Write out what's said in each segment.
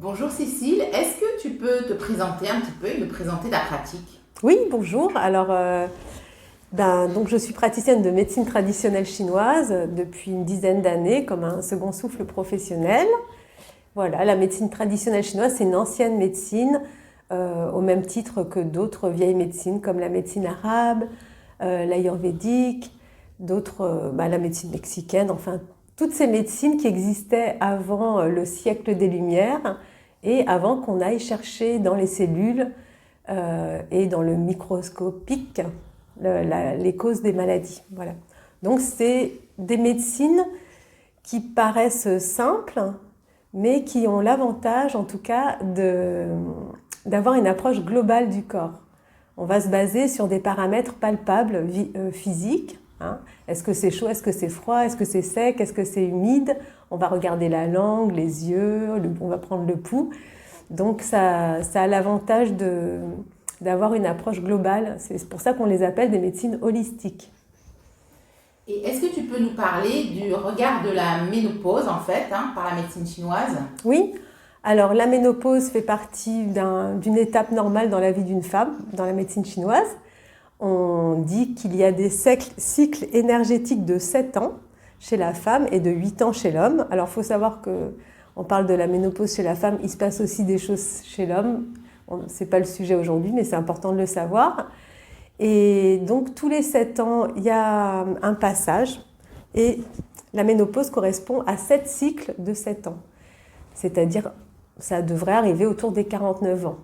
Bonjour Cécile, est-ce que tu peux te présenter un petit peu et me présenter ta pratique? Oui, bonjour. Donc je suis praticienne de médecine traditionnelle chinoise depuis une dizaine d'années comme un second souffle professionnel. Voilà, la médecine traditionnelle chinoise, c'est une ancienne médecine au même titre que d'autres vieilles médecines comme la médecine arabe, l'ayurvédique, la médecine mexicaine, enfin toutes ces médecines qui existaient avant le siècle des Lumières et avant qu'on aille chercher dans les cellules et dans le microscopique les causes des maladies. Voilà. Donc c'est des médecines qui paraissent simples, mais qui ont l'avantage en tout cas d'avoir une approche globale du corps. On va se baser sur des paramètres palpables, physiques. Est-ce que c'est chaud, est-ce que c'est froid, est-ce que c'est sec, est-ce que c'est humide? On va regarder la langue, les yeux, on va prendre le pouls. Donc ça a l'avantage d'avoir une approche globale. C'est pour ça qu'on les appelle des médecines holistiques. Et est-ce que tu peux nous parler du regard de la ménopause en fait, par la médecine chinoise? Oui, alors la ménopause fait partie d'une étape normale dans la vie d'une femme, dans la médecine chinoise. On dit qu'il y a des cycles énergétiques de 7 ans chez la femme et de 8 ans chez l'homme. Alors il faut savoir qu'on parle de la ménopause chez la femme, il se passe aussi des choses chez l'homme. Ce n'est pas le sujet aujourd'hui, mais c'est important de le savoir. Et donc tous les 7 ans, il y a un passage et la ménopause correspond à 7 cycles de 7 ans. C'est-à-dire, ça devrait arriver autour des 49 ans.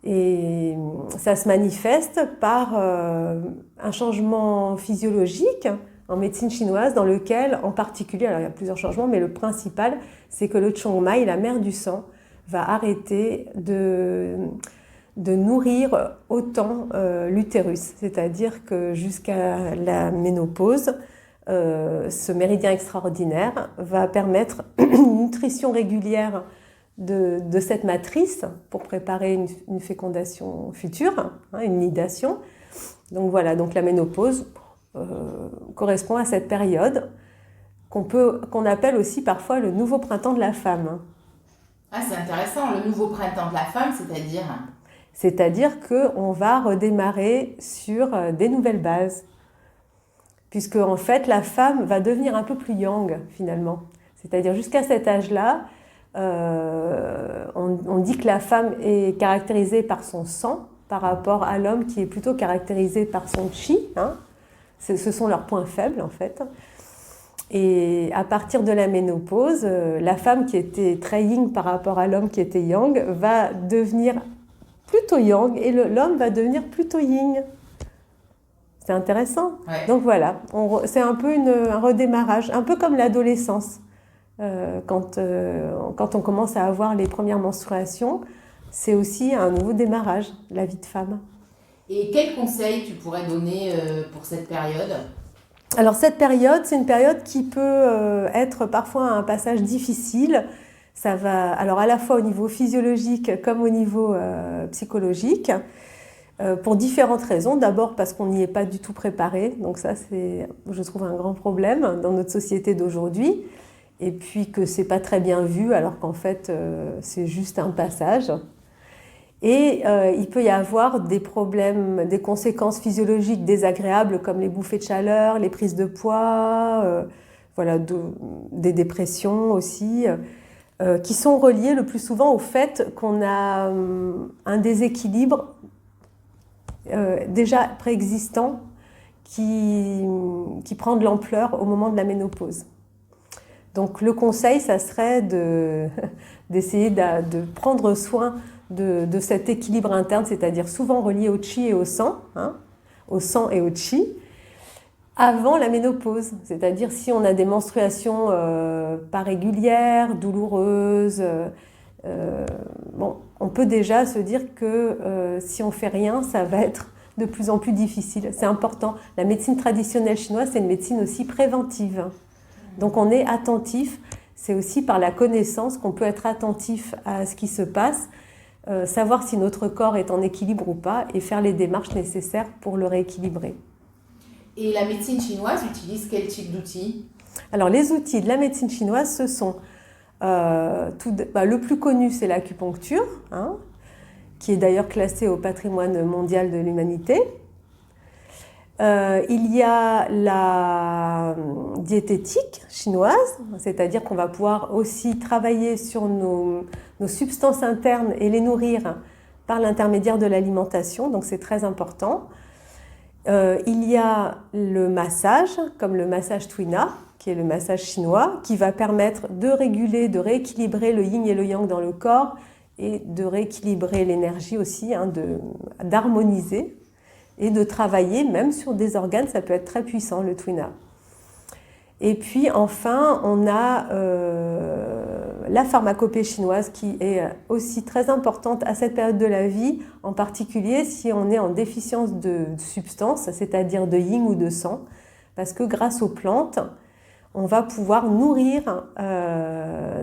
Et ça se manifeste par un changement physiologique en médecine chinoise dans lequel, en particulier, alors il y a plusieurs changements, mais le principal, c'est que le Chongmai, la mère du sang, va arrêter de nourrir autant l'utérus. C'est-à-dire que jusqu'à la ménopause, ce méridien extraordinaire va permettre une nutrition régulière de cette matrice pour préparer une fécondation future, une nidation. Donc voilà, donc la ménopause correspond à cette période qu'on appelle aussi parfois le nouveau printemps de la femme. Ah, c'est intéressant, le nouveau printemps de la femme, c'est-à-dire? C'est-à-dire qu'on va redémarrer sur des nouvelles bases. Puisque en fait, la femme va devenir un peu plus yang finalement. C'est-à-dire jusqu'à cet âge-là, on dit que la femme est caractérisée par son sang par rapport à l'homme qui est plutôt caractérisé par son chi. Ce sont leurs points faibles en fait. Et à partir de la ménopause, la femme qui était très yin par rapport à l'homme qui était yang va devenir plutôt yang et l'homme va devenir plutôt yin. C'est intéressant. Ouais. Donc voilà, c'est un peu un redémarrage, un peu comme l'adolescence. Quand on commence à avoir les premières menstruations, c'est aussi un nouveau démarrage de la vie de femme. Et quels conseils tu pourrais donner pour cette période? Alors cette période, c'est une période qui peut être parfois un passage difficile. Ça va, alors à la fois au niveau physiologique comme au niveau psychologique. Pour différentes raisons. D'abord parce qu'on n'y est pas du tout préparé. Donc ça, c'est, je trouve, un grand problème dans notre société d'aujourd'hui. Et puis que c'est pas très bien vu, alors qu'en fait, c'est juste un passage. Et il peut y avoir des problèmes, des conséquences physiologiques désagréables comme les bouffées de chaleur, les prises de poids, des dépressions aussi, qui sont reliées le plus souvent au fait qu'on a un déséquilibre déjà préexistant qui prend de l'ampleur au moment de la ménopause. Donc le conseil, ça serait d'essayer de prendre soin de cet équilibre interne, c'est-à-dire souvent relié au chi et au sang et au chi, avant la ménopause. C'est-à-dire si on a des menstruations pas régulières, douloureuses, on peut déjà se dire que si on ne fait rien, ça va être de plus en plus difficile. C'est important. La médecine traditionnelle chinoise, c'est une médecine aussi préventive. Donc on est attentif. C'est aussi par la connaissance qu'on peut être attentif à ce qui se passe, savoir si notre corps est en équilibre ou pas et faire les démarches nécessaires pour le rééquilibrer. Et la médecine chinoise utilise quel type d'outils? Alors les outils de la médecine chinoise, ce sont Le plus connu, c'est l'acupuncture, hein, qui est d'ailleurs classée au patrimoine mondial de l'humanité. Il y a la diététique chinoise, c'est-à-dire qu'on va pouvoir aussi travailler sur nos substances internes et les nourrir par l'intermédiaire de l'alimentation, donc c'est très important. Il y a le massage, comme le massage Tuina, qui est le massage chinois, qui va permettre de réguler, de rééquilibrer le yin et le yang dans le corps et de rééquilibrer l'énergie aussi, hein, d'harmoniser et de travailler même sur des organes, ça peut être très puissant le Tuina. Et puis enfin, on a la pharmacopée chinoise qui est aussi très importante à cette période de la vie, en particulier si on est en déficience de substances, c'est-à-dire de yin ou de sang, parce que grâce aux plantes, on va pouvoir nourrir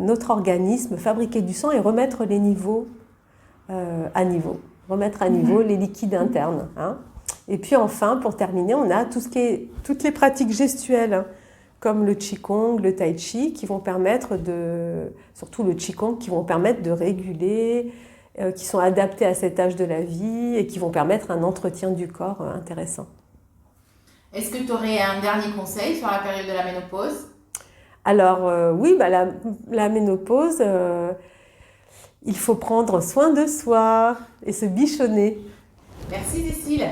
notre organisme, fabriquer du sang et remettre les niveaux à niveau, remettre à niveau les liquides internes, hein. Et puis enfin, pour terminer, on a toutes les pratiques gestuelles, comme le Qigong, le Tai Chi, qui vont permettre surtout le Qigong, qui vont permettre de réguler, qui sont adaptés à cet âge de la vie et qui vont permettre un entretien du corps intéressant. Est-ce que tu aurais un dernier conseil sur la période de la ménopause? Alors oui, la ménopause, il faut prendre soin de soi et se bichonner. Merci Cécile.